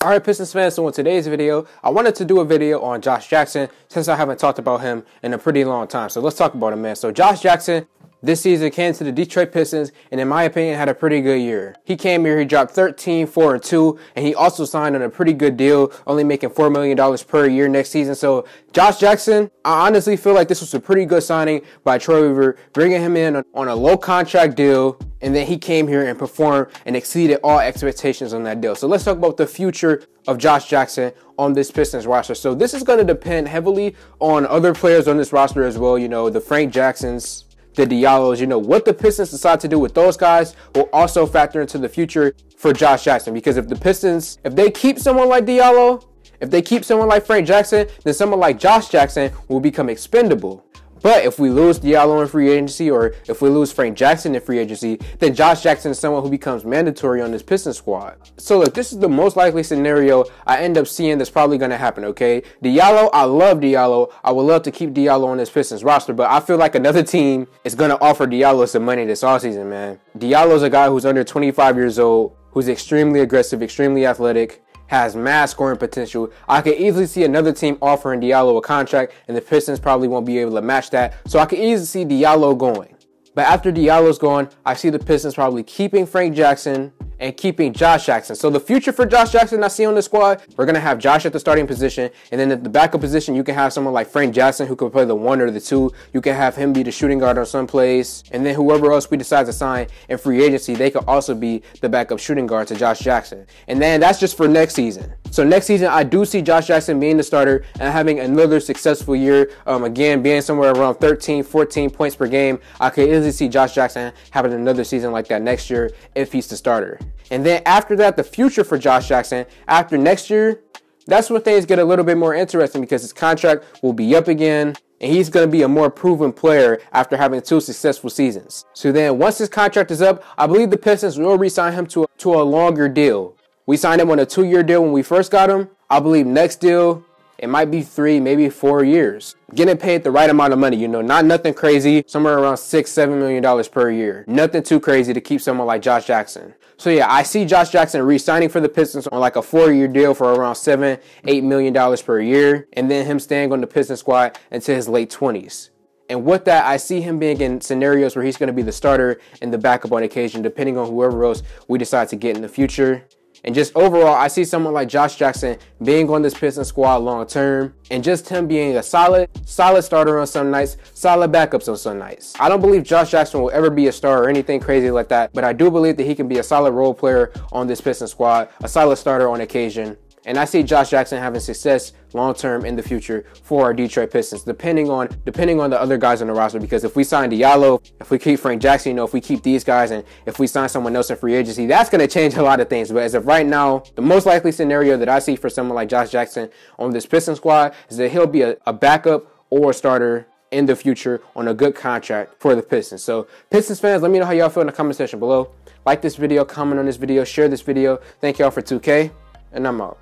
Alright, Pistons fans, so in today's video, I wanted to do a video on Josh Jackson since I haven't talked about him in a pretty long time. So let's talk about him, man. So Josh Jackson, this season came to the Detroit Pistons and in my opinion had a pretty good year. He came here, he dropped 13, 4, and 2, and he also signed on a pretty good deal, only making $4 million per year next season. So Josh Jackson, I honestly feel like this was a pretty good signing by Troy Weaver, bringing him in on a low contract deal, and then he came here and performed and exceeded all expectations on that deal. So let's talk about the future of Josh Jackson on this Pistons roster. So this is going to depend heavily on other players on this roster as well. You know, the Frank Jacksons, the Diallos, you know, what the Pistons decide to do with those guys will also factor into the future for Josh Jackson. Because if the Pistons, if they keep someone like Diallo, if they keep someone like Frank Jackson, then someone like Josh Jackson will become expendable. But if we lose Diallo in free agency, or if we lose Frank Jackson in free agency, then Josh Jackson is someone who becomes mandatory on this Pistons squad. So look, this is the most likely scenario I end up seeing that's probably going to happen, okay? Diallo, I love Diallo. I would love to keep Diallo on this Pistons roster, but I feel like another team is going to offer Diallo some money this offseason, man. Diallo's a guy who's under 25 years old, who's extremely aggressive, extremely athletic, has mass scoring potential. I could easily see another team offering Diallo a contract, and the Pistons probably won't be able to match that. So I could easily see Diallo going. But after Diallo's gone, I see the Pistons probably keeping Frank Jackson and keeping Josh Jackson. So the future for Josh Jackson I see on the squad, we're going to have Josh at the starting position. And then at the backup position, you can have someone like Frank Jackson who could play the 1 or the 2. You can have him be the shooting guard on some plays. And then whoever else we decide to sign in free agency, they could also be the backup shooting guard to Josh Jackson. And then that's just for next season. So next season, I do see Josh Jackson being the starter and having another successful year. Again, being somewhere around 13, 14 points per game. I could easily see Josh Jackson having another season like that next year if he's the starter. And then after that, the future for Josh Jackson, after next year, that's when things get a little bit more interesting because his contract will be up again and he's going to be a more proven player after having 2 successful seasons. So then once his contract is up, I believe the Pistons will re-sign him to a longer deal. We signed him on a 2-year deal when we first got him. I believe next deal, it might be 3, maybe 4 years. Getting paid the right amount of money, you know, not nothing crazy, somewhere around $6-7 million per year. Nothing too crazy to keep someone like Josh Jackson. So yeah, I see Josh Jackson re-signing for the Pistons on like a 4-year deal for around $7-8 million per year. And then him staying on the Pistons squad until his late 20s. And with that, I see him being in scenarios where he's going to be the starter and the backup on occasion, depending on whoever else we decide to get in the future. And just overall, I see someone like Josh Jackson being on this Pistons squad long term, and just him being a solid starter on some nights, solid backups on some nights. I don't believe Josh Jackson will ever be a star or anything crazy like that, but I do believe that he can be a solid role player on this Pistons squad, a solid starter on occasion. And I see Josh Jackson having success long-term in the future for our Detroit Pistons, depending on the other guys on the roster. Because if we sign Diallo, if we keep Frank Jackson, you know, if we keep these guys, and if we sign someone else in free agency, that's going to change a lot of things. But as of right now, the most likely scenario that I see for someone like Josh Jackson on this Pistons squad is that he'll be a backup or a starter in the future on a good contract for the Pistons. So Pistons fans, let me know how y'all feel in the comment section below. Like this video, comment on this video, share this video. Thank y'all for 2K, and I'm out.